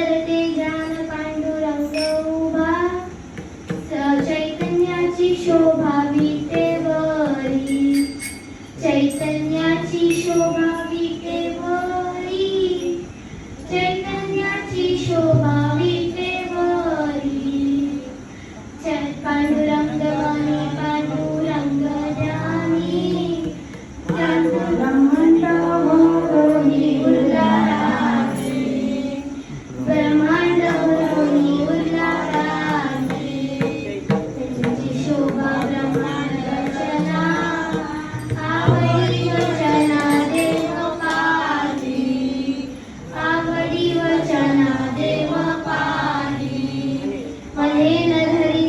सुंदर ते ज्ञान पांडुरंग उभा, चैतन्याची शोभा विटेवरी, चैतन्याची शोभा विटेवरी, चैतन्याची शोभा विटेवरी, पांडुरंग मनी पांडुरंग ज्ञानी, ब्रह्मांड मोरोनी उरलारानी, ब्रह्मांड मोरोनी उरलारानी, त्याची शोभा ब्रह्मांड रचना, आवडी वचना देव पाही, आवडी वचना देव पाही, मले नधरी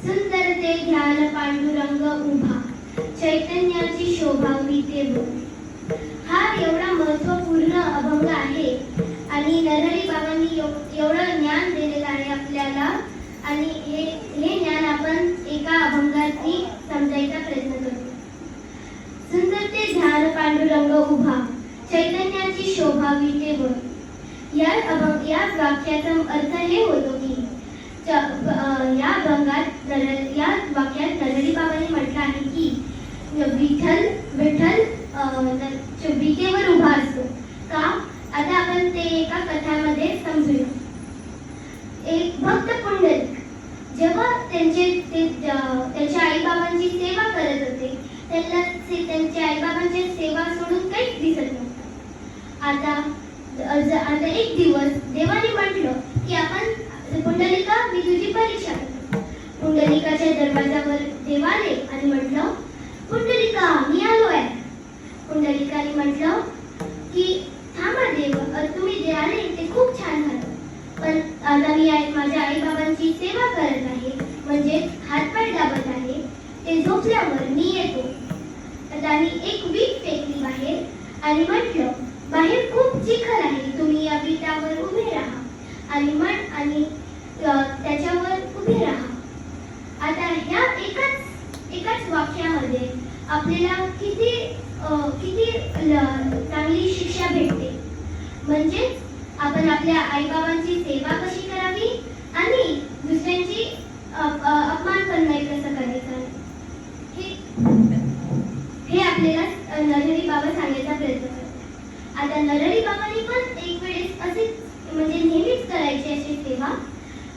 सुंदर ते ध्यान पांडुरंग उभा, चैतन्याची शोभा विटेवरी. हा एवढा महत्त्वपूर्ण अभंग आहे आणि नरहरी बाबांनी एवढं ज्ञान दिलेलं आहे आपल्याला आणि हे ज्ञान आपण एका अभंगाची समजायचा प्रयत्न करतो. सुंदर ते ध्यान पांडुरंग उभा, चैतन्याची शोभा विटेवरी. या वाक्याचा अर्थ हे होतो की या वाक्यात नरहरी बाबांनी म्हटलं आहे की विठ्ठल विटेवर उभा असतो का. आता आपण ते एका कथामध्ये समजूया. एक भक्त पुंडलिक जेव्हा त्यांच्या आईबाबांची सेवा करत होते, त्यांच्या आईबाबांची सेवा सोडून काहीच दिसत नव्हतं. आता एक दिवस देवाने म्हटलं की आपण पुंडलिका मी तुझी परीक्षा करतो. पुंडलिकाच्या दरवाजावर देव आले आणि म्हटलं पुंडलिका मी आलो आहे. पुंडलिकाने म्हटलं की थांबा देव, तुम्ही जे आले ते खूप छान झालं, पण आता मी माझ्या आईबाबांची सेवा करत आहे, म्हणजे हातपाय दाबत आहे, ते झोपल्यावर मी येतो. त्यांनी एक वीट फेकली बाहेर आणि म्हटलं बाहेर खूप चिखल आहे, तुम्ही या विटावर उभे राहा आणि त्याच्यावर उभे राहा. आता ह्या एकाच वाक्यामध्ये आपल्याला किती चांगली शिक्षा भेटते. म्हणजे आपण आपल्या आईबाबांची सेवा कशी करावी आणि दुसऱ्यांची अपमान पण नाही कसं करायचं हे आपल्याला नरहरी बाबा सांगायचा प्रयत्न करतात. आता नरहरी बाबांनी पण एक वेळेस असेच म्हणजे नेहमीच करायची अशी सेवा.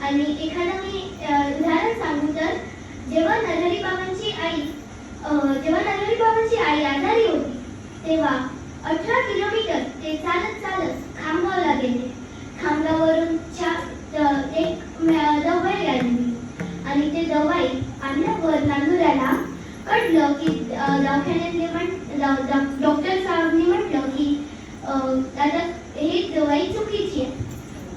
आणि एखादं मी उदाहरण सांगू तर जेव्हा नरहरी बाबांची आई आजारी होती तेव्हा 18 किलोमीटर ते चालत खामगावला गेले. खामगाववरून एक दवाई आणली आणि ते दवाई आणल्यावर नांदुऱ्याला कळलं की डॉक्टर साहेबांनी म्हटलं की आता ही दवाई चुकीची आहे.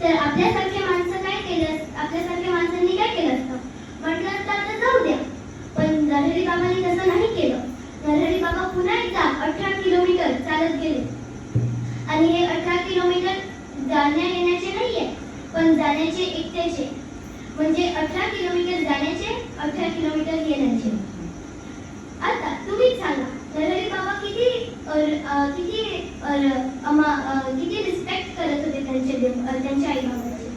तर आपल्यासारख्या माणसांनी काय केलं असतं, म्हटलं असतं आता जाऊ द्या. पण नरहरी बाबांनी तसं नाही केलं. नरहरी बाबा पुन्हा एकदा 18 किलोमीटर चालत गेले आणि हे 18 किलोमीटर जाण्या येण्याचे नाहीये, पण जाण्याचे एकट्याचे, म्हणजे 18 किलोमीटर जाण्याचे 18 किलोमीटर येण्याचे. आता तुम्हीच सांगा नरहरी बाबा किती रिस्पेक्ट करत होते त्यांच्या आई बाबांची.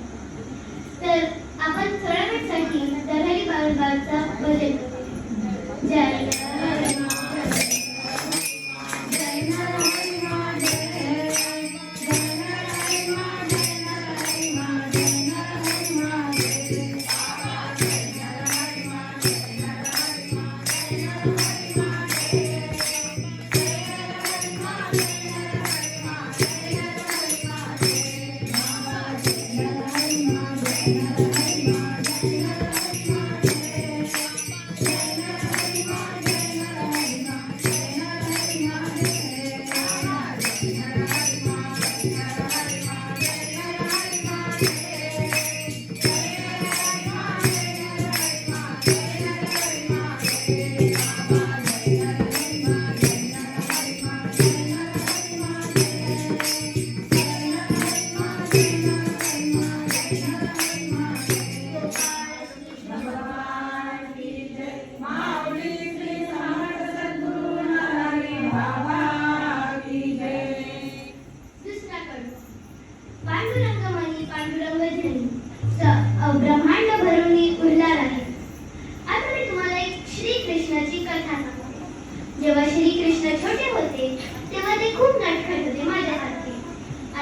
तर आपण थोड्या वेळसाठी नरहरी बाबांचा भजन करूया. जय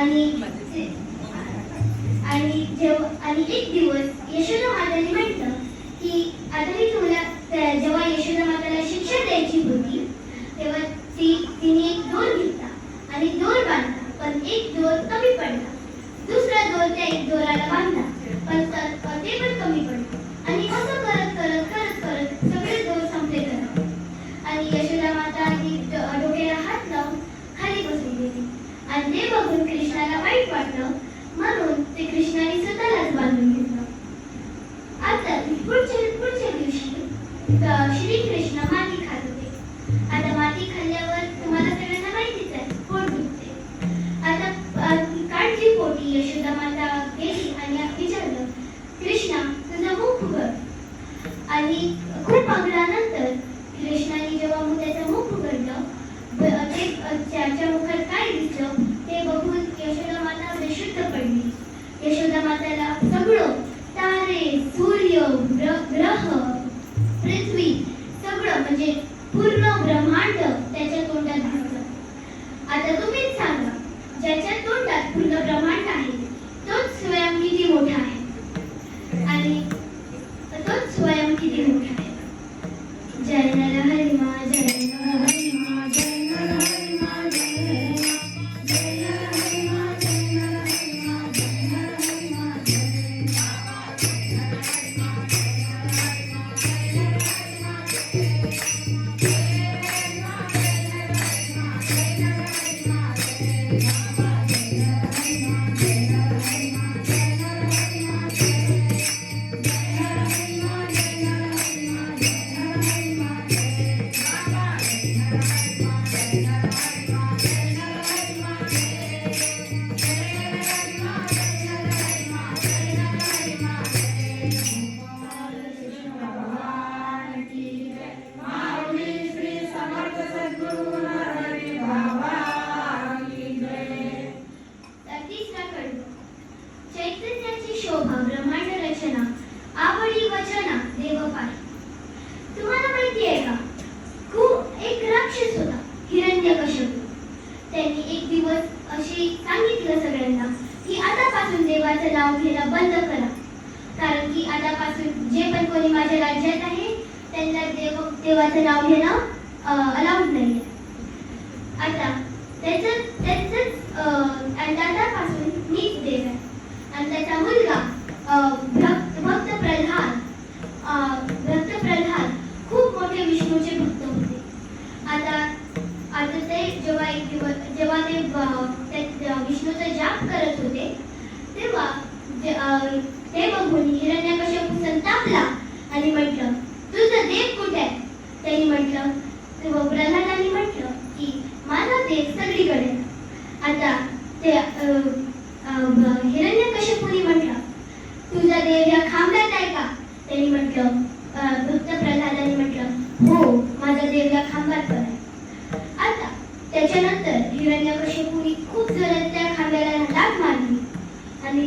आणि एक दिवस यशोदा माताने म्हटलं की आता मी तुम्हाला जेव्हा यशोदा माताला शिक्षा द्यायची होती तेव्हा तिने एक दोर घेतला आणि दोर बांधला, पण एक दोर कमी पडला. दुसरा दोर त्या एक दोराला बांधला, पण ते पण कमी पडलं. आणि असं करत करत करत करत सगळे दोर संपले गेले. आणि यशोदा माता डोक्याला हात लावून खाली बसून गेली. आणि ते बघून कृष्णाला वाईट वाटलं, म्हणून ते कृष्णाने स्वतःलाच बांधून घेतलं. आता पुढच्या दिवशी श्रीकृष्ण माती खात होते. आता माती खाल्ल्यावर तुम्हाला सगळ्यांना माहितीच आहे, पोट दुखते. आता काळजीपोटी यशोदा माता गेली आणि विचारलं, कृष्णा तुझं मुख उघड. आणि खूप आग्रहानंतर कृष्णाने जेव्हा त्याचं मुख उघडलं, त्याच्या मुखात काय दिसलं ते बघून यशोदा माता बेशुद्ध पडली. यशोदा माताला सगळं तारे, सूर्य, ग्रह, पृथ्वी सगळं म्हणजे पूर्ण ब्रह्मांड त्याच्या तोंडात दिसलं. आता तुम्हीच सांगा, ज्याच्या तोंडात पूर्ण ब्रह्मांड आहे तोच स्वयं किती मोठा आहे आणि तोच स्वयं किती मोठा आहे. जय नरहरिमा जय नरहरिमा जय नरहरिमा जय नरहरिमा जय नरहरिमा जय नरहरिमा त्यांनी एक दिवस अशी सांगितलं सगळ्यांना की आतापासून देवाचं नाव घेणं बंद करा, कारण की आतापासून जे पण कोणी माझ्या राज्यात आहे त्यांना देवाचं नाव घेणं अलाउड नाही. आता आतापासून मीच देव आहे. आणि त्याचा मुलगा भक्त प्रल्हाद खूप मोठे विष्णूचे भक्त होते. आता ते जेव्हा ते विष्णूचा जाप करत होते तेव्हा ते बघून हिरण्यकश्यपू संतापला आणि म्हटलं, तुझं देव कुठे आहे? त्यांनी म्हटलं, तेव्हा प्रल्हादांनी म्हटलं की माझा देव सगळीकडे. आता ते हिरण्यकश्यपूने म्हटलं, तुझा देव या खांब्यात आहे का? त्यांनी म्हटलं, भक्त प्रल्हादांनी म्हटलं, हो माझा देव या खांबात आहे. आता त्याच्यानंतर हिरण्यकश्यपूने खूप जोरात त्या खांब्याला लाथ मारली आणि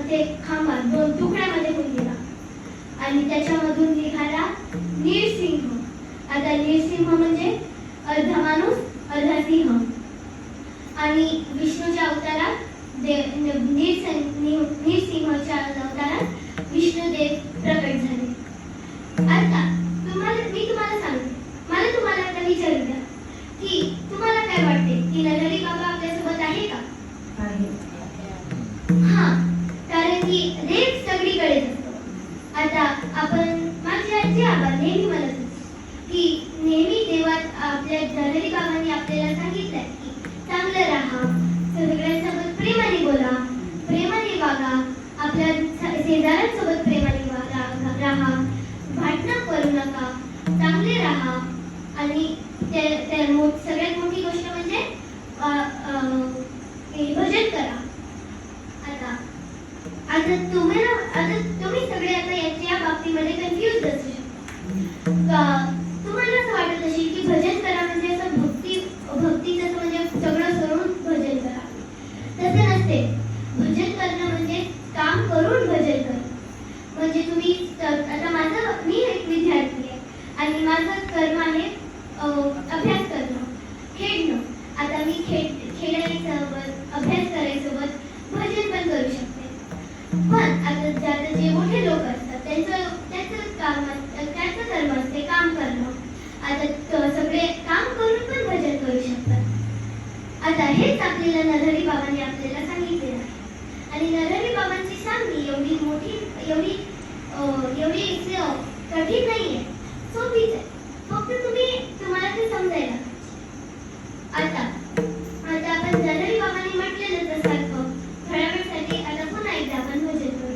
ते खांबा 2 तुकड्यामध्ये होऊन गेला आणि त्याच्यामधून निघाला नीरसिंह. आता नीरसिंह म्हणजे अर्धा माणूस अर्धा सिंह. आणि विष्णूच्या अवतारात नीरसिंहाच्या अवतारात विष्णुदेव प्रकट झाले. आता मी तुम्हाला सांगते, मला तुम्हाला आता विचारू द्या की तुम्हाला काय वाटते की नरहरी बाबा आपल्यासोबत आहे का? हा, कारण की देव सगळीकडेच असतो. आता आपण माझी आजी आबा नेहमी म्हणत होती की नेहमी देवात आपल्या नरहरी बाबांनी आपल्याला सांगितलंय की चांगलं राहा, सगळ्यांसोबत प्रेमाने बोला, प्रेमाने वागा, आपल्या शेजाऱ्यांसोबत प्रेमाने राहा, भांडणं करू नका, चांगले राहा. आणि सगळ्यात मोठी गोष्ट म्हणजे आता हेच आपल्याला नरहरी बाबांनी आपल्याला सांगितले आहे. आणि नरहरी बाबांची सांगणी एवढी मोठी एवढी कठीण नाहीये, सोपीच आहे. फक्त तुम्हाला ते समजायला. आता आपण नरहरी बाबांनी म्हटलेलं तसं थोड्या वेळसाठी आता पुन्हा एकदा आपण भजन करू.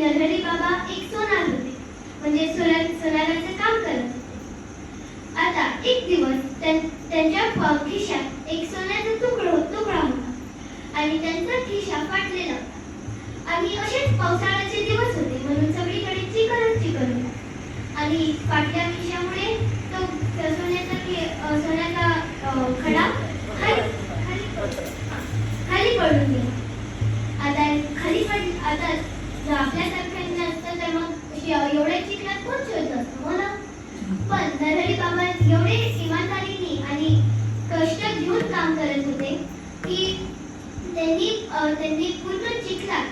नरहरी बाबा एक सोनार होते, म्हणजे सोनाराचं काम करत होते. आता एक दिवस त्यांच्या खिशात एक सोन्याचा तुकडा होता आणि त्यांचा खिशा फाटलेला होता. आणि असेच पावसाळ्याचे दिवस होते, म्हणून सगळीकडे चिखल होता. आणि फाटल्या खिशामुळे तो सोन्याचा खडा खाली पडून गेला. आता आपल्यासारख्यांना असतं तर मग एवढ्या चिखलात कोण शोधत असतं, हो ना? पण नरहरी बाबा एवढे इमानदारीने आणि कष्ट घेऊन काम करत होते की त्यांनी पूर्ण चिखलात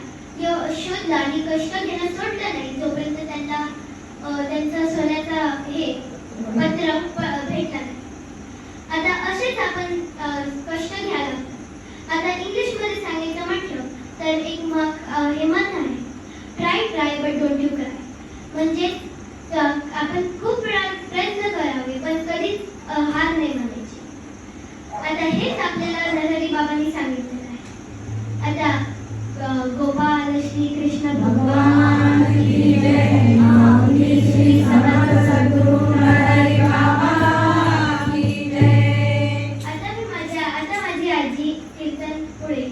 शोधला आणि कष्ट घेणं सोडलं नाही जोपर्यंत त्यांचा सोन्याचा पत्र भेटला नाही. आता असेच आपण कष्ट घ्यायला. आता इंग्लिशमध्ये सांगायचं म्हटलं तर एक हे म्हण आहे, try but don't you cry. म्हणजे आपण खूप वेळा प्रयत्न करावे पण कधीच हार नाही मानायची. आता हेच आपल्याला नरहरी बाबांनी सांगितलेलं आहे. आता गोपाल श्री कृष्ण भगवान की जय. माऊली श्री समर्थ सद्गुरू नरहरी बाबा की जय. आता माझी आजी कीर्तन पुढे.